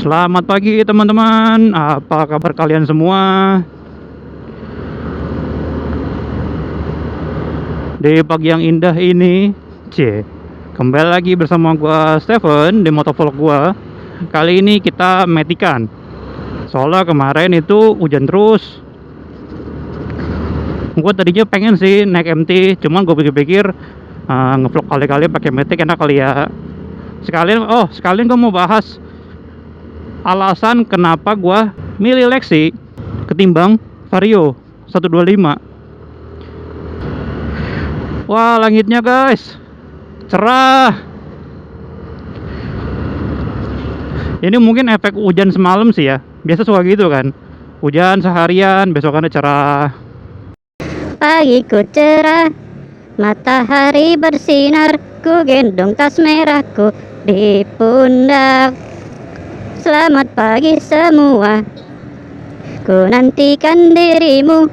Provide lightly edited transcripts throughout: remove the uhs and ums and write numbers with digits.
Selamat pagi teman-teman, apa kabar kalian semua? Di pagi yang indah ini, kembali lagi bersama gua Steven di motovlog gua. Kali ini kita metikan. Soalnya kemarin itu hujan terus. Gua tadinya pengen sih naik MT, cuman gue pikir-pikir ngevlog kali-kali pakai metik enak kali ya. Sekalian gue mau bahas alasan kenapa gua milih Lexi ketimbang Vario 125. Wah, langitnya guys cerah. Ini mungkin efek hujan semalam sih ya. Biasa suka gitu kan, hujan seharian besokannya cerah. Pagiku cerah, matahari bersinar, ku gendong tas merahku di pundak. Selamat pagi semua, ku nantikan dirimu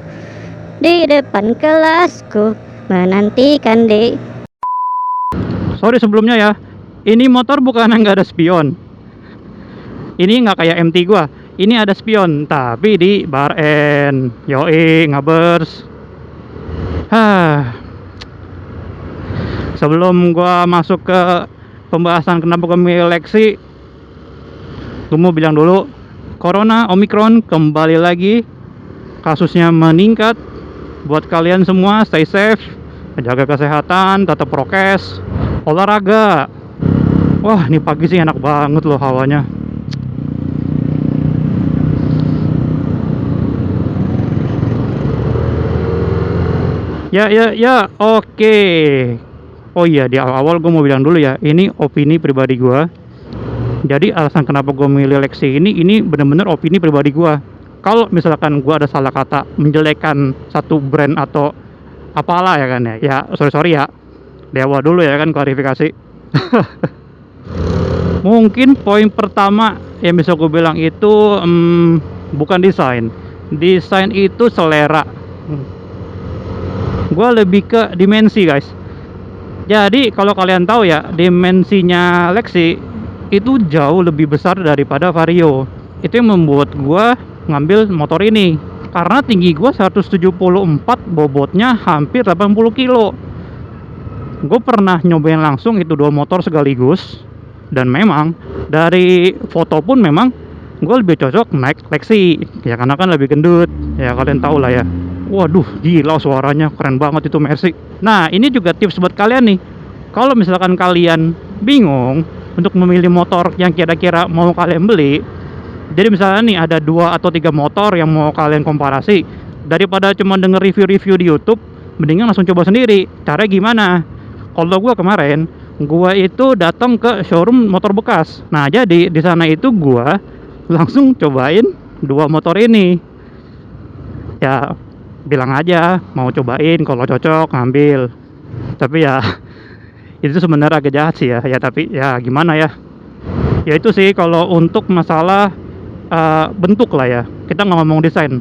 di depan kelasku, menantikan Sorry sebelumnya ya, ini motor bukan nggak ada spion. Ini nggak kayak MT gua, ini ada spion tapi di bar N. Yoi, ngabers. Sebelum gua masuk ke pembahasan kenapa gua milih Lexi, gue mau bilang dulu, Corona Omicron kembali lagi, kasusnya meningkat. Buat kalian semua stay safe, jaga kesehatan, tetap prokes, olahraga. Wah, ini pagi sih enak banget loh hawanya. Ya, oke. Oh iya, di awal gue mau bilang dulu ya, ini opini pribadi gue. Jadi alasan kenapa gue milih Lexi ini bener-bener opini pribadi gue. Kalau misalkan gue ada salah kata menjelekkan satu brand atau apalah ya kan ya sorry ya, di awal dulu ya kan klarifikasi. Mungkin poin pertama yang bisa gue bilang itu bukan desain itu selera. Gue lebih ke dimensi guys. Jadi kalau kalian tahu ya, dimensinya Lexi itu jauh lebih besar daripada Vario. Itu yang membuat gua ngambil motor ini, karena tinggi gua 174, bobotnya hampir 80 kilo. Gue pernah nyobain langsung itu dua motor sekaligus, dan memang dari foto pun memang gue lebih cocok naik Lexi ya, karena kan lebih gendut ya, kalian tahu lah ya. Waduh, gila suaranya keren banget itu Mercy. Nah, ini juga tips buat kalian nih. Kalau misalkan kalian bingung untuk memilih motor yang kira-kira mau kalian beli, jadi misalnya nih ada 2 atau 3 motor yang mau kalian komparasi, daripada cuma denger review-review di YouTube, mendingan langsung coba sendiri. Caranya gimana? Kalau gua kemarin, gua itu datang ke showroom motor bekas. Nah, jadi di sana itu gua langsung cobain 2 motor ini. Ya, bilang aja mau cobain, kalau cocok ngambil. Tapi ya itu sebenarnya agak jahat sih ya, tapi ya gimana ya. Ya itu sih kalau untuk masalah bentuk lah ya. Kita nggak ngomong desain,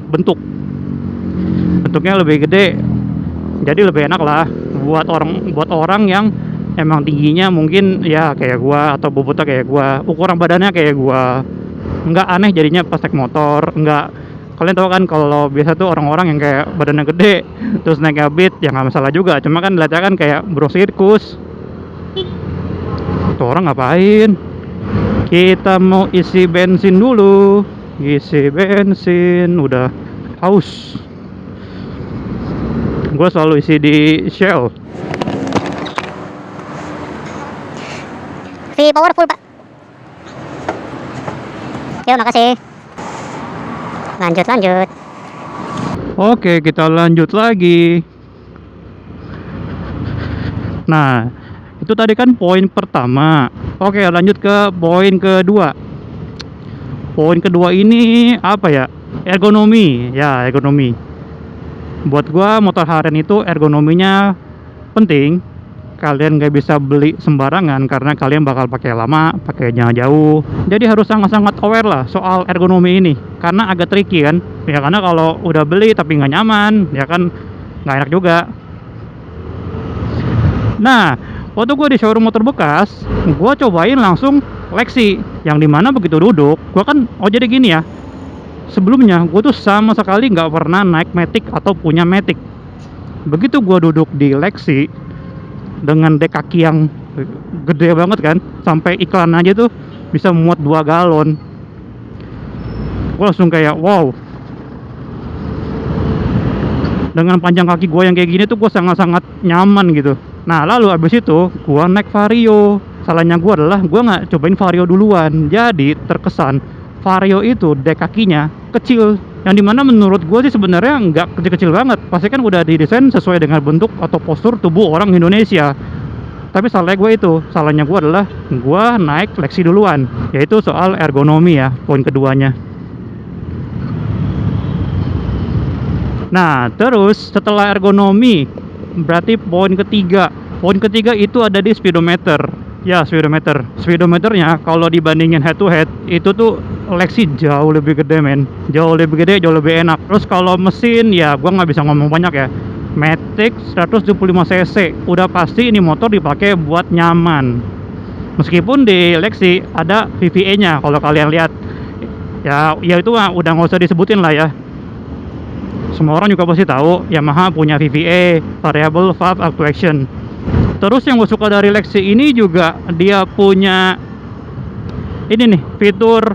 bentuknya lebih gede, jadi lebih enak lah buat orang yang emang tingginya mungkin ya kayak gua, atau bobotnya kayak gua, ukuran badannya kayak gua. Nggak aneh jadinya pas naik motor. Nggak, kalian tahu kan kalau biasa tuh orang-orang yang kayak badannya gede terus naik Beat ya nggak masalah juga, cuma kan lihatnya kan kayak bro sirkus. Tuh orang ngapain? Kita mau isi bensin dulu. Isi bensin, udah haus. Gue selalu isi di Shell. free power full pak. Yo, makasih. Lanjut. Oke, kita lanjut lagi. Nah, itu tadi kan poin pertama. Oke, lanjut ke poin kedua. Poin kedua ini apa ya? Ergonomi. Ya, ergonomi. Buat gua motor harian itu ergonominya penting. Kalian nggak bisa beli sembarangan karena kalian bakal pakai lama, pakainya jauh. Jadi harus sangat-sangat aware lah soal ergonomi ini, karena agak tricky kan ya. Karena kalau udah beli tapi nggak nyaman ya kan nggak enak juga. Nah, Waktu gue di showroom motor bekas, gue cobain langsung Lexi, yang dimana begitu duduk, gue kan, oh jadi gini ya, sebelumnya gue tuh sama sekali nggak pernah naik Matic atau punya Matic. Begitu gue duduk di Lexi dengan dek kaki yang gede banget kan, sampai iklan aja tuh bisa muat 2 galon, gue langsung kayak wow. Dengan panjang kaki gue yang kayak gini tuh gue sangat-sangat nyaman gitu. Nah lalu abis itu gue naik Vario. Salahnya gue adalah gue nggak cobain Vario duluan, jadi terkesan Vario itu dek kakinya kecil, yang dimana menurut gue sih sebenarnya nggak kecil-kecil banget, pasti kan udah didesain sesuai dengan bentuk atau postur tubuh orang Indonesia. Tapi salahnya gue adalah gue naik Lexi duluan, yaitu soal ergonomi ya, poin keduanya. Nah terus setelah ergonomi, berarti poin ketiga. Poin ketiga itu ada di speedometer. Ya, speedometernya kalau dibandingin head to head itu tuh Lexi jauh lebih gede men, jauh lebih gede, jauh lebih enak. Terus kalau mesin ya gua nggak bisa ngomong banyak ya. Matic 175 cc udah pasti ini motor dipakai buat nyaman. Meskipun di Lexi ada VVA nya kalau kalian lihat ya, ya itu udah nggak usah disebutin lah ya, semua orang juga pasti tahu Yamaha punya VVA, variable valve actuation. Terus yang gue suka dari Lexi ini juga dia punya ini nih, fitur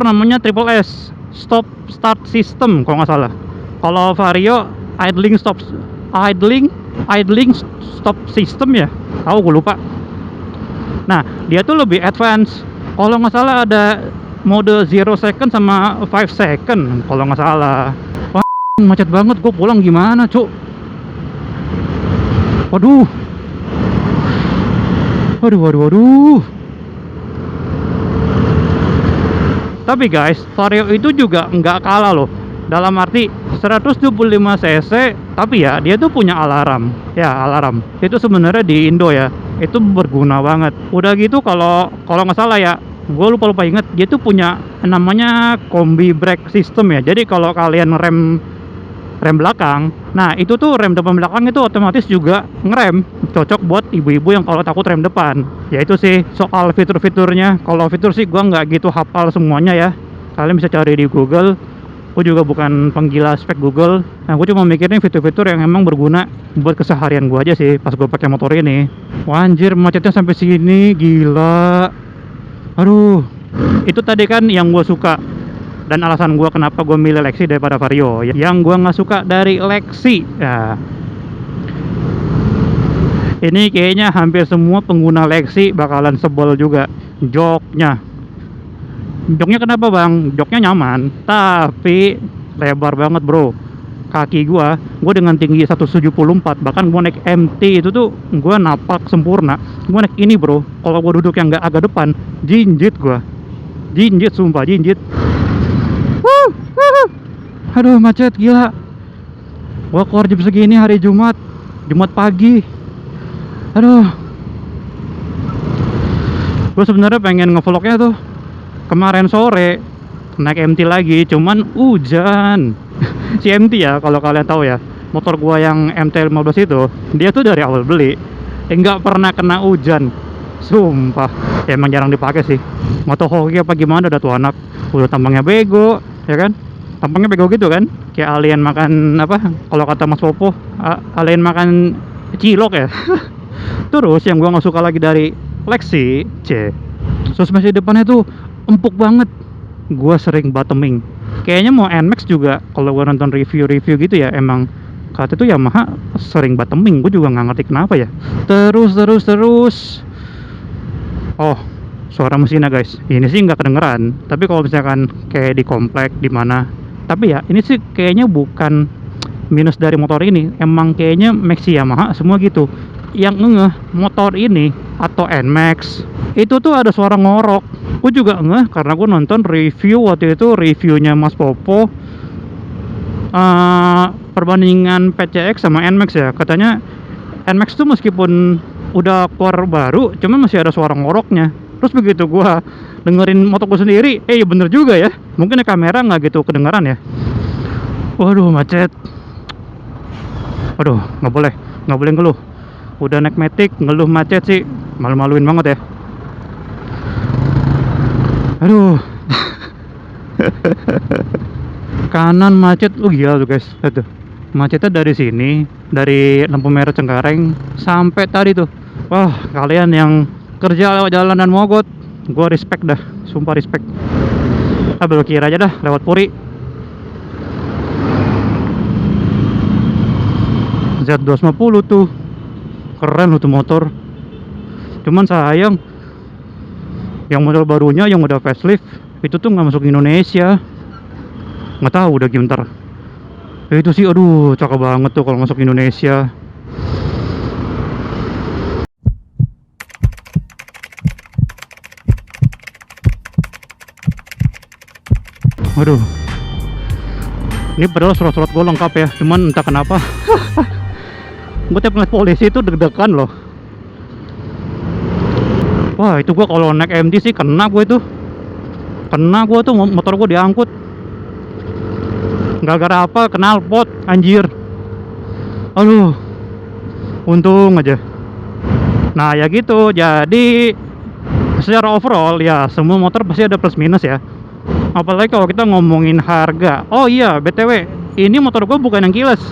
namanya Triple S, stop start system kalau nggak salah. Kalau Vario idling stop system ya, tahu gue lupa. Nah dia tuh lebih advance, kalau nggak salah ada mode 0 second sama 5 second kalau nggak salah. Wah macet banget, gue pulang gimana cuk. Waduh. Tapi guys, Vario itu juga nggak kalah loh. Dalam arti 175 cc, tapi ya dia tuh punya alarm. Ya alarm. Itu sebenarnya di Indo ya, itu berguna banget. Udah gitu kalau nggak salah ya, gue lupa inget, dia tuh punya namanya combi brake system ya. Jadi kalau kalian rem belakang, nah itu tuh rem depan belakang itu otomatis juga ngerem, cocok buat ibu-ibu yang kalau takut rem depan. Ya itu sih soal fitur-fiturnya. Kalau fitur sih gua nggak gitu hafal semuanya ya, kalian bisa cari di Google. Gue juga bukan penggila spek Google. Nah gue cuma mikirin fitur-fitur yang emang berguna buat keseharian gue aja sih pas gue pakai motor ini. Wah anjir, macetnya sampai sini, gila. Aduh, itu tadi kan yang gue suka dan alasan gue kenapa gue milih Lexi daripada Vario. Yang gue nggak suka dari Lexi ya, ini kayaknya hampir semua pengguna Lexi bakalan sebel juga. Joknya kenapa bang? Joknya nyaman tapi lebar banget bro. Kaki gue dengan tinggi 174, bahkan gue naik MT itu tuh gue napak sempurna. Gue naik ini bro, kalau gue duduk yang nggak agak depan, jinjit sumpah jinjit. Aduh macet gila. Gua keluar jam segini hari Jumat pagi. Aduh. Gua sebenarnya pengen ngevlognya tuh kemarin sore naik MT lagi, cuman hujan. Si MT ya kalau kalian tahu ya, motor gua yang MT-15 itu, dia tuh dari awal beli nggak pernah kena hujan. Sumpah, ya, emang jarang dipakai sih. Motor hoki apa gimana udah tua anak, udah tampangnya bego, ya kan? Tampangnya bego gitu kan, kayak alien makan apa, kalau kata Mas Popo, alien makan cilok ya. Terus yang gua nggak suka lagi dari Lexi, suspensi depannya tuh empuk banget. Gua sering bottoming, kayaknya mau NMAX juga kalau gua nonton review gitu ya, emang kata tuh Yamaha sering bottoming. Gua juga nggak ngerti kenapa ya. Terus oh, suara mesinnya guys, ini sih nggak kedengeran, tapi kalau misalkan kayak di komplek di mana, tapi ya ini sih kayaknya bukan minus dari motor ini, emang kayaknya Maxi Yamaha semua gitu. Yang motor ini atau NMAX itu tuh ada suara ngorok. Gue juga karena gue nonton review waktu itu, reviewnya Mas Popo, perbandingan PCX sama NMAX ya. Katanya NMAX tuh meskipun udah keluar baru, cuman masih ada suara ngoroknya. Terus begitu gua dengerin motor gua sendiri, bener juga ya, mungkin kamera nggak gitu kedengaran ya. Waduh macet. Waduh, nggak boleh ngeluh. Udah naik Matic, ngeluh macet sih, malu-maluin banget ya. Aduh. Kanan macet, gila tuh guys. Lihat tuh. Macetnya dari sini, dari lampu merah Cengkareng sampai tadi tuh. Wah, kalian yang kerja lewat jalanan Mogot, gua respect dah, sumpah respect. Belok kiri aja dah, lewat Puri. Z250 tuh, keren tuh motor. Cuman sayang, yang model barunya yang udah facelift itu tuh nggak masuk Indonesia. Nggak tahu udah gimana. Itu sih, aduh, cakep banget tuh kalau masuk Indonesia. Waduh, ini padahal surat-surat gue lengkap ya, cuman entah kenapa gue tiap ngeliat polisi itu deg-degan loh. Wah, itu gue kalau naik MT sih kena gue tuh. Kena gue tuh, motor gue diangkut. Gara-gara apa? Knalpot, anjir. Aduh, untung aja. Nah ya gitu, jadi secara overall ya semua motor pasti ada plus minus ya. Apalagi kalau kita ngomongin harga. Oh iya, BTW, ini motor gue bukan yang keyless.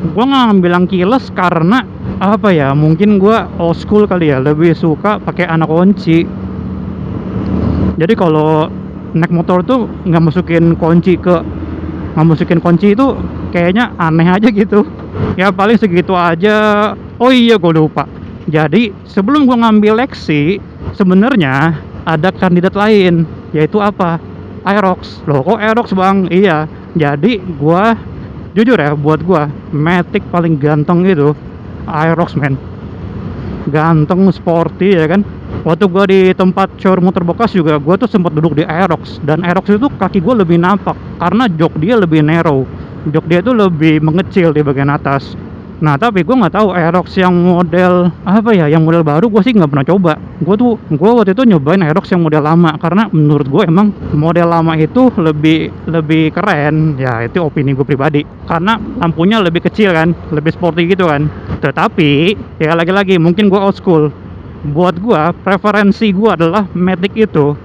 Gue nggak bilang keyless karena apa ya, mungkin gue old school kali ya, lebih suka pakai anak kunci. Jadi kalau naik motor tuh nggak masukin kunci itu kayaknya aneh aja gitu. Ya paling segitu aja. Oh iya, gue lupa. Jadi sebelum gue ngambil Lexi, sebenarnya ada kandidat lain, yaitu apa? Aerox. Loh, kok Aerox bang? Iya, jadi gue jujur ya, buat gue Matic paling ganteng itu Aerox, men. Ganteng, sporty ya kan. Waktu gue di tempat showroom motor bekas juga, gue tuh sempat duduk di Aerox. Dan Aerox itu kaki gue lebih nampak karena jok dia lebih narrow. Jok dia tuh lebih mengecil di bagian atas. Nah tapi gue nggak tahu Aerox yang model apa ya, yang model baru gue sih nggak pernah coba. Gue waktu itu nyobain Aerox yang model lama karena menurut gue emang model lama itu lebih keren. Ya itu opini gue pribadi, karena lampunya lebih kecil kan, lebih sporty gitu kan. Tetapi ya lagi-lagi mungkin gue old school. Buat gue preferensi gue adalah Matic itu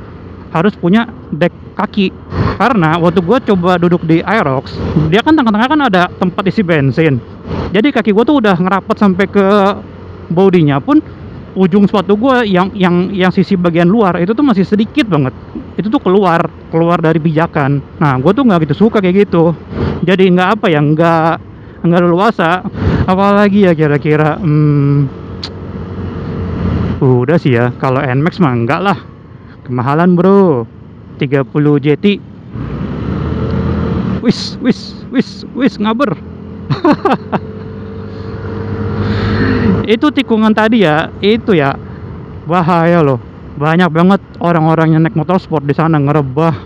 harus punya deck kaki. Karena waktu gue coba duduk di Aerox, dia kan tengah-tengah kan ada tempat isi bensin. Jadi kaki gue tuh udah ngerapat sampai ke bodinya pun, ujung sepatu gue yang sisi bagian luar itu tuh masih sedikit banget. Itu tuh keluar dari pijakan. Nah, gue tuh nggak gitu suka kayak gitu. Jadi nggak apa ya, nggak leluasa. Apalagi ya kira-kira, udah sih ya. Kalau NMAX mah enggak lah, kemahalan bro. 30 JT. Wis ngaber. Itu tikungan tadi ya, itu ya bahaya loh. Banyak banget orang-orang yang naik motor sport di sana ngerebah.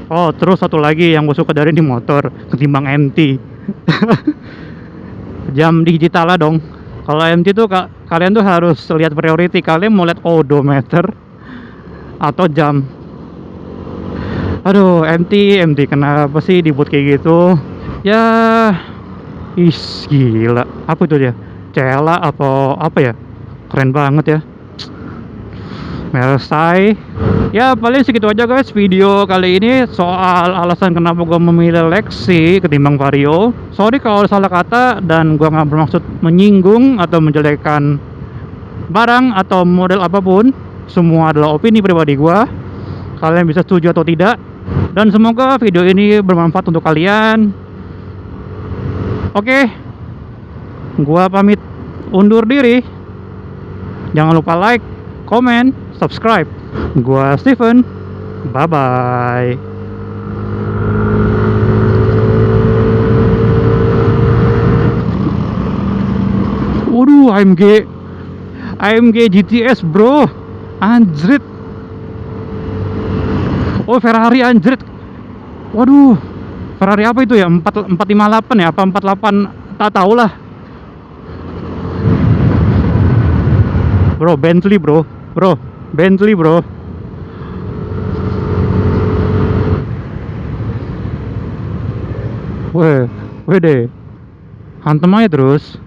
Oh, terus satu lagi yang gue suka dari di motor ketimbang MT. Jam digital lah dong. Kalau MT tuh kalian tuh harus lihat priority. Kalian mau lihat odometer atau jam. Aduh, MT kenapa sih dibuat kayak gitu? Ya, gila. Apa itu dia? Cela atau apa ya? Keren banget ya. Mersai. Ya paling segitu aja guys video kali ini soal alasan kenapa gue memilih Lexi ketimbang Vario. Sorry kalau salah kata, dan gue nggak bermaksud menyinggung atau menjelekkan barang atau model apapun. Semua adalah opini pribadi gue. Kalian bisa setuju atau tidak. Dan semoga video ini bermanfaat untuk kalian. Oke, gua pamit undur diri. Jangan lupa like, comment, subscribe. Gua Steven. Bye bye. Waduh, AMG GTS bro. Anjrit. Oh, Ferrari anjrit. Waduh, Ferrari apa itu ya? 458 ya? Apa 48? Tak tahu lah. Bro, Bentley bro. Bentley bro. Weh deh. Hantem aja terus.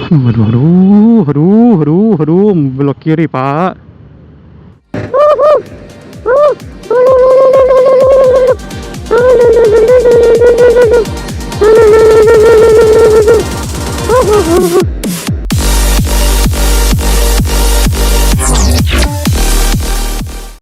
Aduh, belok kiri, Pak.